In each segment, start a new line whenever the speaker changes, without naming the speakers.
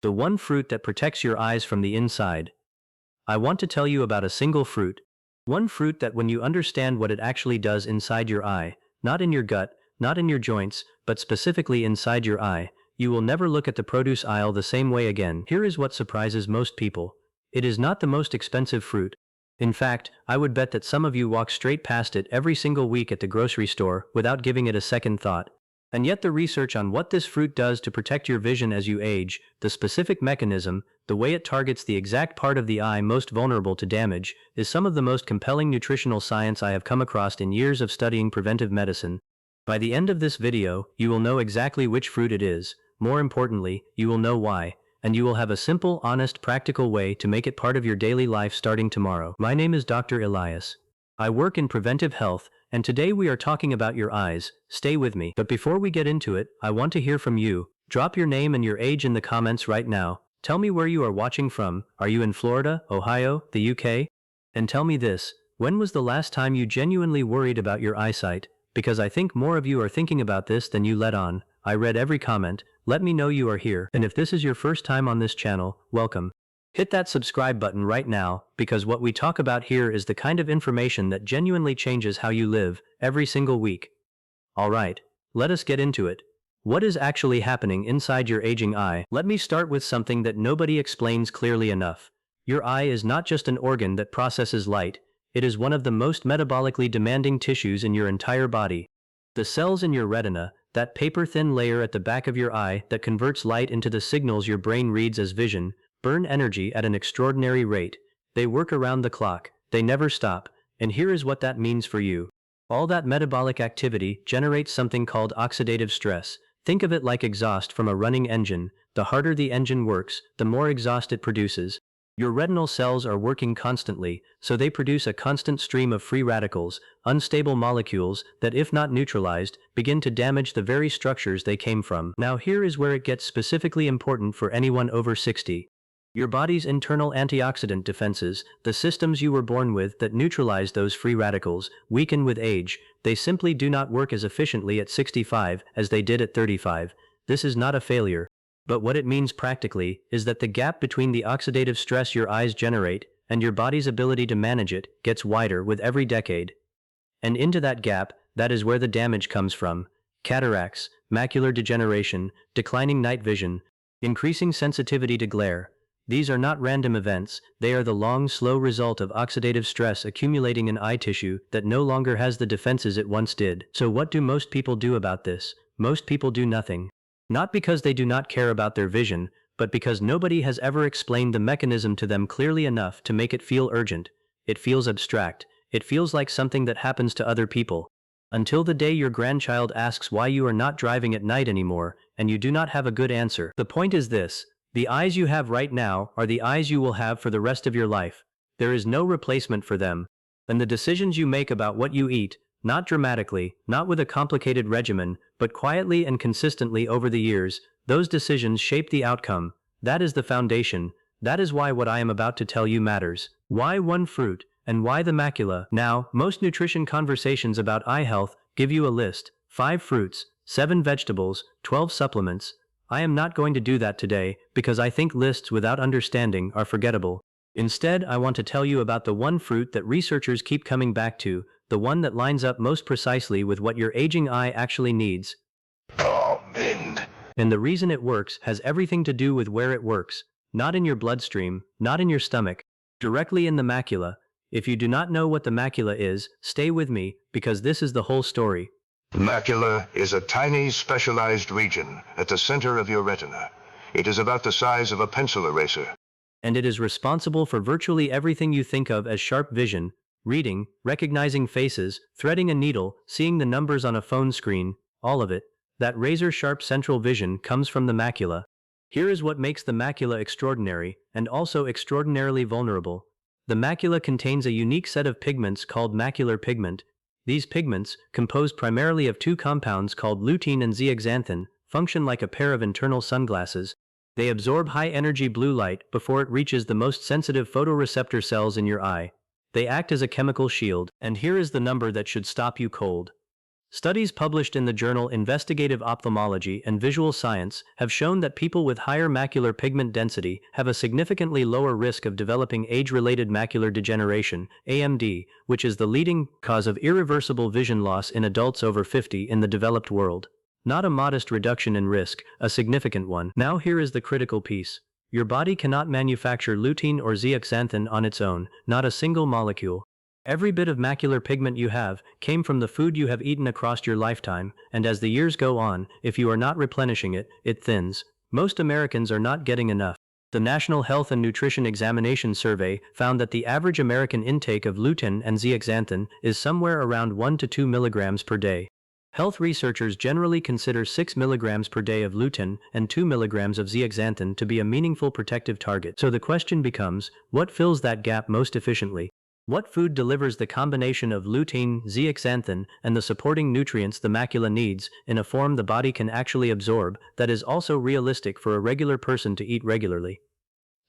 The one fruit that protects your eyes from the inside. I want to tell you about a single fruit. One fruit that when you understand what it actually does inside your eye, not in your gut, not in your joints, but specifically inside your eye, you will never look at the produce aisle the same way again. Here is what surprises most people. It is not the most expensive fruit. In fact, I would bet that some of you walk straight past it every single week at the grocery store without giving it a second thought. And yet the research on what this fruit does to protect your vision as you age, the specific mechanism, the way it targets the exact part of the eye most vulnerable to damage, is some of the most compelling nutritional science I have come across in years of studying preventive medicine. By the end of this video, you will know exactly which fruit it is. More importantly, you will know why, and you will have a simple, honest, practical way to make it part of your daily life starting tomorrow. My name is Dr. Elias. I work in preventive health, and today we are talking about your eyes. Stay with me. But before we get into it, I want to hear from you. Drop your name and your age in the comments right now. Tell me where you are watching from. Are you in Florida, Ohio, the UK? And tell me this, when was the last time you genuinely worried about your eyesight? Because I think more of you are thinking about this than you let on. I read every comment. Let me know you are here. And if this is your first time on this channel, welcome. Hit that subscribe button right now, because what we talk about here is the kind of information that genuinely changes how you live, every single week. Alright, let us get into it. What is actually happening inside your aging eye? Let me start with something that nobody explains clearly enough. Your eye is not just an organ that processes light, it is one of the most metabolically demanding tissues in your entire body. The cells in your retina, that paper-thin layer at the back of your eye that converts light into the signals your brain reads as vision, burn energy at an extraordinary rate. They work around the clock, they never stop, and here is what that means for you. All that metabolic activity generates something called oxidative stress. Think of it like exhaust from a running engine. The harder the engine works, the more exhaust it produces. Your retinal cells are working constantly, so they produce a constant stream of free radicals, unstable molecules that, if not neutralized, begin to damage the very structures they came from. Now here is where it gets specifically important for anyone over 60. Your body's internal antioxidant defenses, the systems you were born with that neutralize those free radicals, weaken with age. They simply do not work as efficiently at 65 as they did at 35. This is not a failure. But what it means practically is that the gap between the oxidative stress your eyes generate and your body's ability to manage it gets wider with every decade. And into that gap, that is where the damage comes from. Cataracts, macular degeneration, declining night vision, increasing sensitivity to glare. These are not random events, they are the long, slow result of oxidative stress accumulating in eye tissue that no longer has the defenses it once did. So what do most people do about this? Most people do nothing. Not because they do not care about their vision, but because nobody has ever explained the mechanism to them clearly enough to make it feel urgent. It feels abstract. It feels like something that happens to other people. Until the day your grandchild asks why you are not driving at night anymore, and you do not have a good answer. The point is this. The eyes you have right now are the eyes you will have for the rest of your life. There is no replacement for them. And the decisions you make about what you eat, not dramatically, not with a complicated regimen, but quietly and consistently over the years, those decisions shape the outcome. That is the foundation. That is why what I am about to tell you matters. Why one fruit, and why the macula? Now, most nutrition conversations about eye health give you a list: 5 fruits, 7 vegetables, 12 supplements. I am not going to do that today, because I think lists without understanding are forgettable. Instead, I want to tell you about the one fruit that researchers keep coming back to, the one that lines up most precisely with what your aging eye actually needs.
Almond.
And the reason it works has everything to do with where it works. Not in your bloodstream, not in your stomach, directly in the macula. If you do not know what the macula is, stay with me, because this is the whole story.
The macula is a tiny specialized region at the center of your retina. It is about the size of a pencil eraser.
And it is responsible for virtually everything you think of as sharp vision: reading, recognizing faces, threading a needle, seeing the numbers on a phone screen, all of it. That razor-sharp central vision comes from the macula. Here is what makes the macula extraordinary, and also extraordinarily vulnerable. The macula contains a unique set of pigments called macular pigment. These pigments, composed primarily of 2 compounds called lutein and zeaxanthin, function like a pair of internal sunglasses. They absorb high-energy blue light before it reaches the most sensitive photoreceptor cells in your eye. They act as a chemical shield, and here is the number that should stop you cold. Studies published in the journal Investigative Ophthalmology and Visual Science have shown that people with higher macular pigment density have a significantly lower risk of developing age-related macular degeneration, AMD, which is the leading cause of irreversible vision loss in adults over 50 in the developed world. Not a modest reduction in risk, a significant one. Now here is the critical piece. Your body cannot manufacture lutein or zeaxanthin on its own, not a single molecule. Every bit of macular pigment you have came from the food you have eaten across your lifetime, and as the years go on, if you are not replenishing it, it thins. Most Americans are not getting enough. The National Health and Nutrition Examination Survey found that the average American intake of lutein and zeaxanthin is somewhere around 1 to 2 milligrams per day. Health researchers generally consider 6 milligrams per day of lutein and 2 milligrams of zeaxanthin to be a meaningful protective target. So the question becomes, what fills that gap most efficiently? What food delivers the combination of lutein, zeaxanthin, and the supporting nutrients the macula needs in a form the body can actually absorb that is also realistic for a regular person to eat regularly?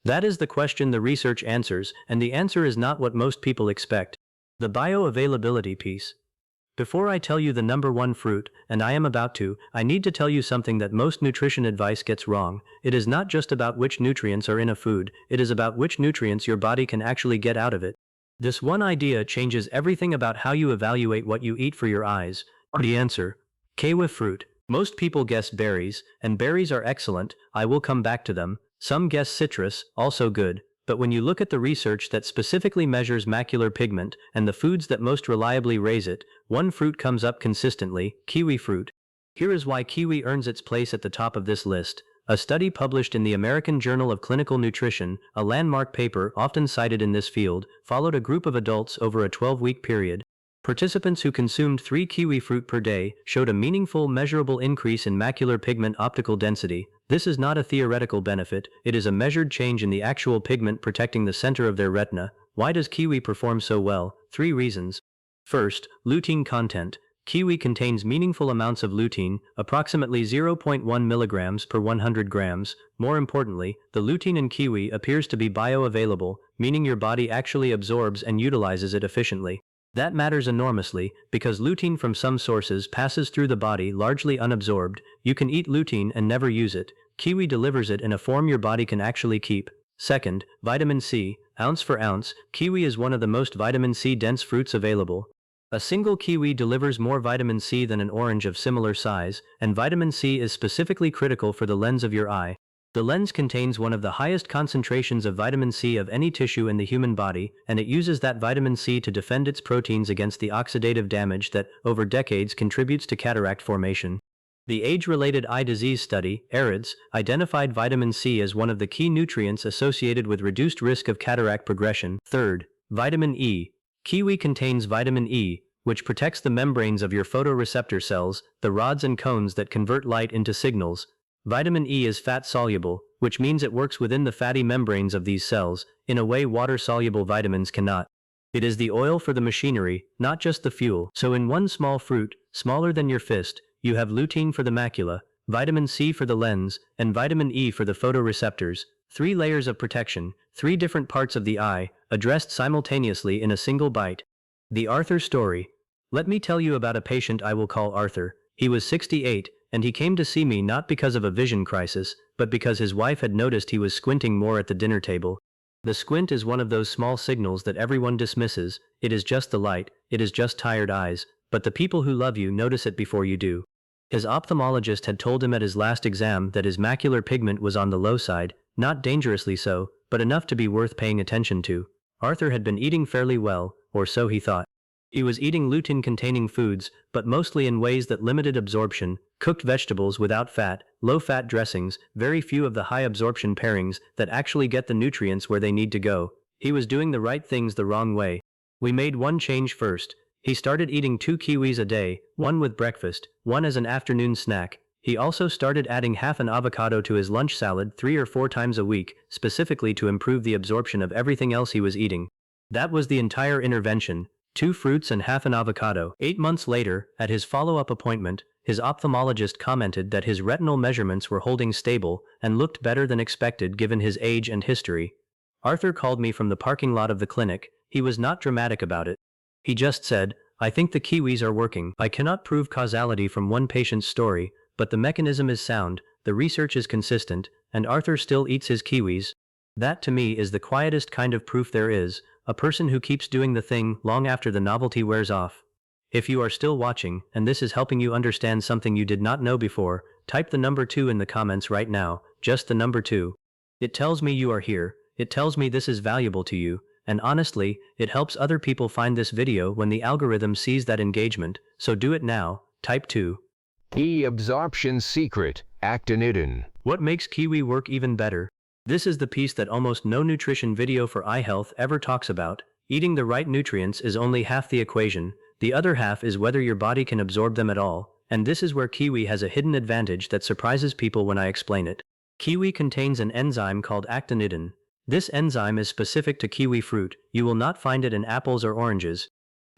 That is the question the research answers, and the answer is not what most people expect. The bioavailability piece. Before I tell you the number one fruit, and I am about to, I need to tell you something that most nutrition advice gets wrong. It is not just about which nutrients are in a food, it is about which nutrients your body can actually get out of it. This one idea changes everything about how you evaluate what you eat for your eyes. The answer: kiwi fruit. Most people guess berries, and berries are excellent, I will come back to them. Some guess citrus, also good, but when you look at the research that specifically measures macular pigment and the foods that most reliably raise it, one fruit comes up consistently: kiwi fruit. Here is why kiwi earns its place at the top of this list. A study published in the American Journal of Clinical Nutrition, a landmark paper often cited in this field, followed a group of adults over a 12-week period. Participants who consumed 3 kiwi fruit per day showed a meaningful, measurable increase in macular pigment optical density. This is not a theoretical benefit, it is a measured change in the actual pigment protecting the center of their retina. Why does kiwi perform so well? 3 reasons. First, lutein content. Kiwi contains meaningful amounts of lutein, approximately 0.1 milligrams per 100 grams. More importantly, the lutein in kiwi appears to be bioavailable, meaning your body actually absorbs and utilizes it efficiently. That matters enormously, because lutein from some sources passes through the body largely unabsorbed. You can eat lutein and never use it. Kiwi delivers it in a form your body can actually keep. Second, vitamin C. Ounce for ounce, kiwi is one of the most vitamin C dense fruits available. A single kiwi delivers more vitamin C than an orange of similar size, and vitamin C is specifically critical for the lens of your eye. The lens contains one of the highest concentrations of vitamin C of any tissue in the human body, and it uses that vitamin C to defend its proteins against the oxidative damage that, over decades, contributes to cataract formation. The age-related eye disease study, ARIDS, identified vitamin C as one of the key nutrients associated with reduced risk of cataract progression. Third, vitamin E. Kiwi contains vitamin E, which protects the membranes of your photoreceptor cells, the rods and cones that convert light into signals. Vitamin E is fat-soluble, which means it works within the fatty membranes of these cells, in a way water-soluble vitamins cannot. It is the oil for the machinery, not just the fuel. So in one small fruit, smaller than your fist, you have lutein for the macula, vitamin C for the lens, and vitamin E for the photoreceptors. 3 layers of protection, 3 different parts of the eye, addressed simultaneously in a single bite. The Arthur story. Let me tell you about a patient I will call Arthur. He was 68, and he came to see me not because of a vision crisis, but because his wife had noticed he was squinting more at the dinner table. The squint is one of those small signals that everyone dismisses. It is just the light, it is just tired eyes, but the people who love you notice it before you do. His ophthalmologist had told him at his last exam that his macular pigment was on the low side, not dangerously so, but enough to be worth paying attention to. Arthur had been eating fairly well, or so he thought. He was eating lutein-containing foods, but mostly in ways that limited absorption: cooked vegetables without fat, low-fat dressings, very few of the high-absorption pairings that actually get the nutrients where they need to go. He was doing the right things the wrong way. We made one change first. He started eating 2 kiwis a day, one with breakfast, one as an afternoon snack. He also started adding half an avocado to his lunch salad 3 or 4 times a week, specifically to improve the absorption of everything else he was eating. That was the entire intervention: 2 fruits and half an avocado. 8 months later, at his follow-up appointment, his ophthalmologist commented that his retinal measurements were holding stable and looked better than expected given his age and history. Arthur called me from the parking lot of the clinic. He was not dramatic about it. He just said, I think the kiwis are working. I cannot prove causality from one patient's story, but the mechanism is sound, the research is consistent, and Arthur still eats his kiwis. That to me is the quietest kind of proof there is, a person who keeps doing the thing long after the novelty wears off. If you are still watching, and this is helping you understand something you did not know before, type the number 2 in the comments right now, just the number 2. It tells me you are here, it tells me this is valuable to you, and honestly, it helps other people find this video when the algorithm sees that engagement, so do it now, type 2.
Absorption secret, actinitin.
What makes kiwi work even better? This is the piece that almost no nutrition video for eye health ever talks about. Eating the right nutrients is only half the equation, the other half is whether your body can absorb them at all, and this is where kiwi has a hidden advantage that surprises people when I explain it. Kiwi contains an enzyme called actinitin. This enzyme is specific to kiwi fruit, you will not find it in apples or oranges.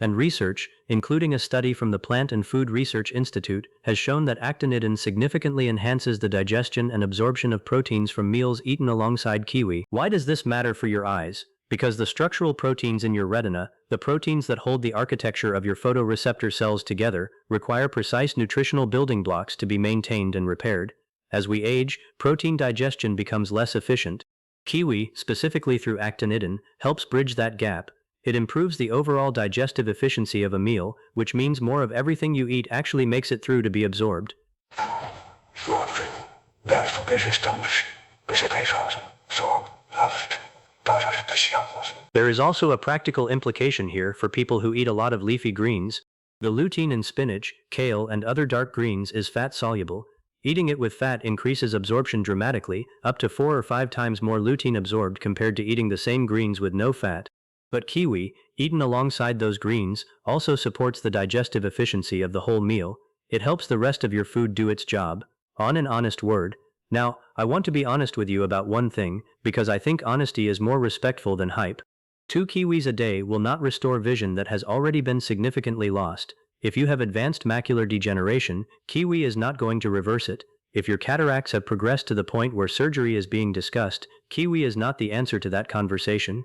And research, including a study from the Plant and Food Research Institute, has shown that actinitin significantly enhances the digestion and absorption of proteins from meals eaten alongside kiwi. Why does this matter for your eyes? Because the structural proteins in your retina, the proteins that hold the architecture of your photoreceptor cells together, require precise nutritional building blocks to be maintained and repaired. As we age, protein digestion becomes less efficient. Kiwi, specifically through actinitin, helps bridge that gap. It improves the overall digestive efficiency of a meal, which means more of everything you eat actually makes it through to be absorbed. There is also a practical implication here for people who eat a lot of leafy greens. The lutein in spinach, kale, and other dark greens is fat-soluble. Eating it with fat increases absorption dramatically, up to 4 or 5 times more lutein absorbed compared to eating the same greens with no fat. But kiwi, eaten alongside those greens, also supports the digestive efficiency of the whole meal. It helps the rest of your food do its job. On an honest word. Now, I want to be honest with you about one thing, because I think honesty is more respectful than hype. 2 kiwis a day will not restore vision that has already been significantly lost. If you have advanced macular degeneration, kiwi is not going to reverse it. If your cataracts have progressed to the point where surgery is being discussed, kiwi is not the answer to that conversation.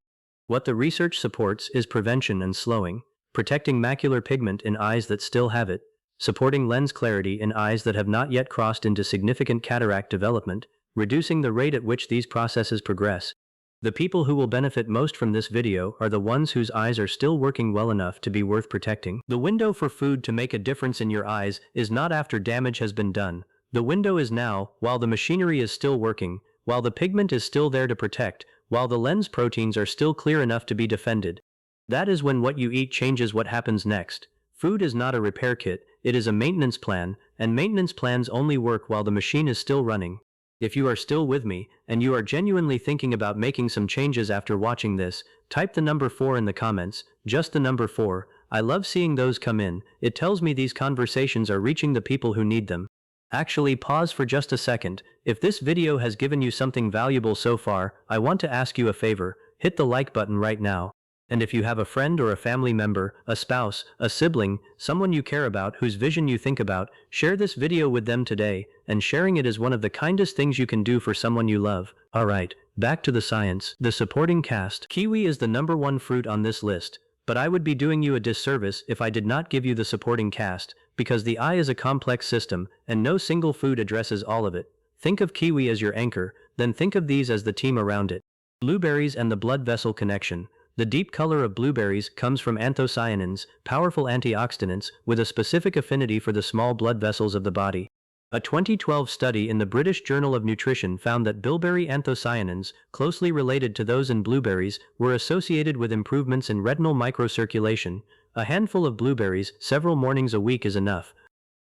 What the research supports is prevention and slowing, protecting macular pigment in eyes that still have it, supporting lens clarity in eyes that have not yet crossed into significant cataract development, reducing the rate at which these processes progress. The people who will benefit most from this video are the ones whose eyes are still working well enough to be worth protecting. The window for food to make a difference in your eyes is not after damage has been done. The window is now, while the machinery is still working, while the pigment is still there to protect, while the lens proteins are still clear enough to be defended. That is when what you eat changes what happens next. Food is not a repair kit, it is a maintenance plan, and maintenance plans only work while the machine is still running. If you are still with me, and you are genuinely thinking about making some changes after watching this, type the number 4 in the comments, just the number 4. I love seeing those come in, it tells me these conversations are reaching the people who need them. Actually, pause for just a second. If this video has given you something valuable so far, I want to ask you a favor, hit the like button right now. And if you have a friend or a family member, a spouse, a sibling, someone you care about whose vision you think about, share this video with them today, and sharing it is one of the kindest things you can do for someone you love. Alright, back to the science. The supporting cast. Kiwi is the number 1 fruit on this list, but I would be doing you a disservice if I did not give you the supporting cast, because the eye is a complex system, and no single food addresses all of it. Think of kiwi as your anchor, then think of these as the team around it. Blueberries and the blood vessel connection. The deep color of blueberries comes from anthocyanins, powerful antioxidants, with a specific affinity for the small blood vessels of the body. A 2012 study in the British Journal of Nutrition found that bilberry anthocyanins, closely related to those in blueberries, were associated with improvements in retinal microcirculation. A handful of blueberries, several mornings a week is enough.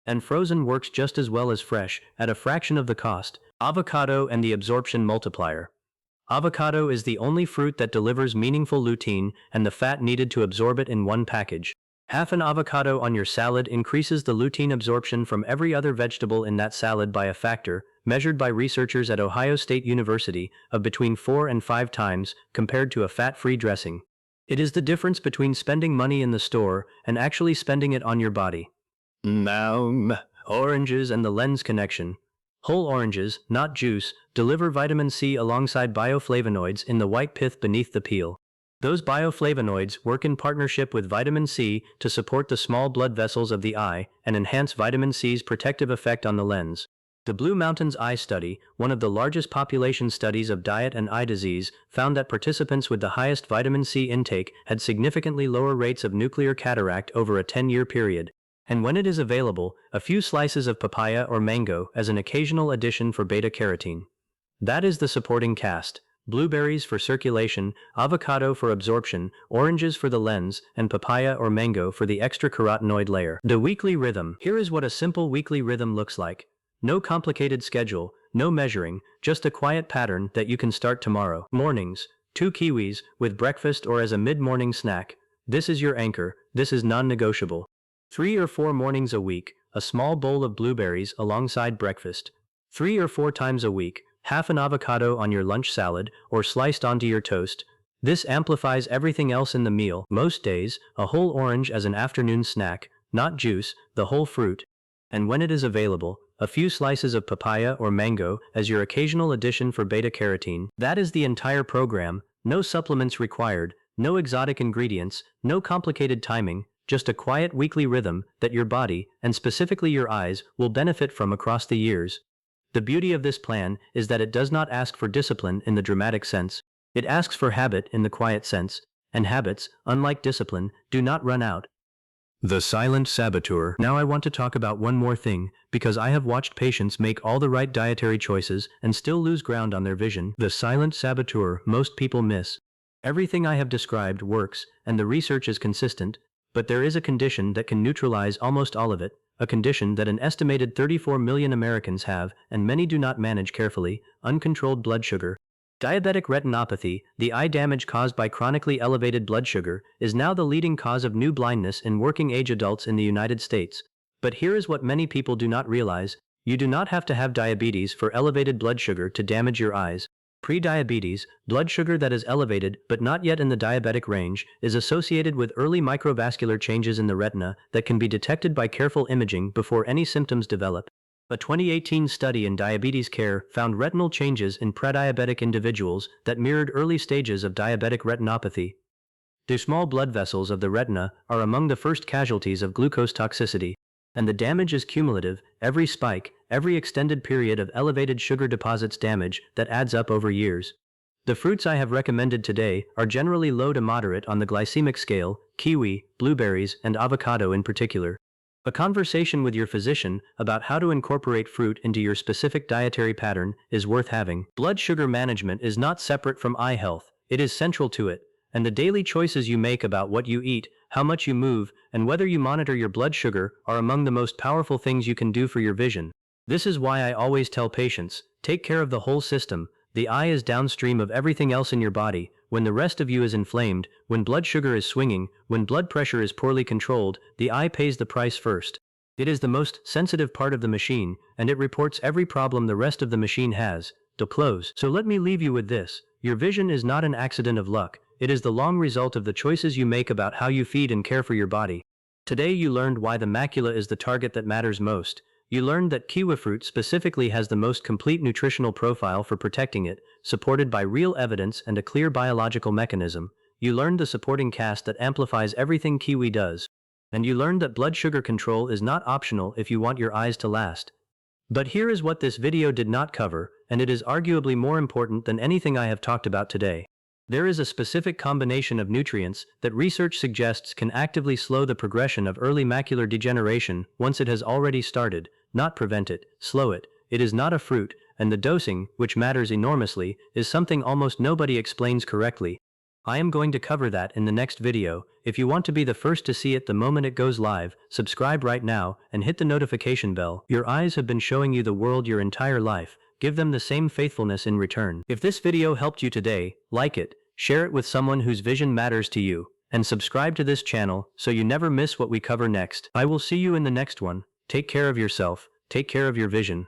And frozen works just as well as fresh, at a fraction of the cost. Avocado and the absorption multiplier. Avocado is the only fruit that delivers meaningful lutein and the fat needed to absorb it in one package. Half an avocado on your salad increases the lutein absorption from every other vegetable in that salad by a factor, measured by researchers at Ohio State University, of between 4 and 5 times, compared to a fat-free dressing. It is the difference between spending money in the store and actually spending it on your body. Oranges and the lens connection. Whole oranges, not juice, deliver vitamin C alongside bioflavonoids in the white pith beneath the peel. Those bioflavonoids work in partnership with vitamin C to support the small blood vessels of the eye and enhance vitamin C's protective effect on the lens. The Blue Mountains Eye Study, one of the largest population studies of diet and eye disease, found that participants with the highest vitamin C intake had significantly lower rates of nuclear cataract over a 10-year period. And when it is available, a few slices of papaya or mango as an occasional addition for beta-carotene. That is the supporting cast. Blueberries for circulation, avocado for absorption, oranges for the lens, and papaya or mango for the extra carotenoid layer. The weekly rhythm. Here is what a simple weekly rhythm looks like. No complicated schedule, no measuring, just a quiet pattern that you can start tomorrow. Mornings, 2 kiwis, with breakfast or as a mid-morning snack. This is your anchor, this is non-negotiable. 3 or 4 mornings a week, a small bowl of blueberries alongside breakfast. 3 or 4 times a week, half an avocado on your lunch salad or sliced onto your toast. This amplifies everything else in the meal. Most days, a whole orange as an afternoon snack, not juice, the whole fruit. And when it is available, a few slices of papaya or mango as your occasional addition for beta-carotene. That is the entire program, no supplements required, no exotic ingredients, no complicated timing, just a quiet weekly rhythm that your body, and specifically your eyes, will benefit from across the years. The beauty of this plan is that it does not ask for discipline in the dramatic sense. It asks for habit in the quiet sense, and habits, unlike discipline, do not run out. The silent saboteur. Now I want to talk about one more thing, because I have watched patients make all the right dietary choices and still lose ground on their vision. The silent saboteur most people miss. Everything I have described works, and the research is consistent, but there is a condition that can neutralize almost all of it, a condition that an estimated 34 million Americans have, and many do not manage carefully: uncontrolled blood sugar. Diabetic retinopathy, the eye damage caused by chronically elevated blood sugar, is now the leading cause of new blindness in working-age adults in the United States. But here is what many people do not realize: you do not have to have diabetes for elevated blood sugar to damage your eyes. Pre-diabetes, blood sugar that is elevated but not yet in the diabetic range, is associated with early microvascular changes in the retina that can be detected by careful imaging before any symptoms develop. A 2018 study in diabetes care found retinal changes in prediabetic individuals that mirrored early stages of diabetic retinopathy. The small blood vessels of the retina are among the first casualties of glucose toxicity, and the damage is cumulative. Every spike, every extended period of elevated sugar deposits damage that adds up over years. The fruits I have recommended today are generally low to moderate on the glycemic scale: kiwi, blueberries, and avocado in particular. A conversation with your physician about how to incorporate fruit into your specific dietary pattern is worth having. Blood sugar management is not separate from eye health, it is central to it, and the daily choices you make about what you eat, how much you move, and whether you monitor your blood sugar are among the most powerful things you can do for your vision. This is why I always tell patients, take care of the whole system. The eye is downstream of everything else in your body. When the rest of you is inflamed, when blood sugar is swinging, when blood pressure is poorly controlled, the eye pays the price first. It is the most sensitive part of the machine, and it reports every problem the rest of the machine has to close. So let me leave you with this: your vision is not an accident of luck, it is the long result of the choices you make about how you feed and care for your body. Today you learned why the macula is the target that matters most. You learned that kiwi fruit specifically has the most complete nutritional profile for protecting it, supported by real evidence and a clear biological mechanism. You learned the supporting cast that amplifies everything kiwi does. And you learned that blood sugar control is not optional if you want your eyes to last. But here is what this video did not cover, and it is arguably more important than anything I have talked about today. There is a specific combination of nutrients that research suggests can actively slow the progression of early macular degeneration once it has already started, not prevent it, slow it. It is not a fruit, and the dosing, which matters enormously, is something almost nobody explains correctly. I am going to cover that in the next video. If you want to be the first to see it the moment it goes live, subscribe right now and hit the notification bell. Your eyes have been showing you the world your entire life. Give them the same faithfulness in return. If this video helped you today, like it, share it with someone whose vision matters to you, and subscribe to this channel so you never miss what we cover next. I will see you in the next one. Take care of yourself, take care of your vision.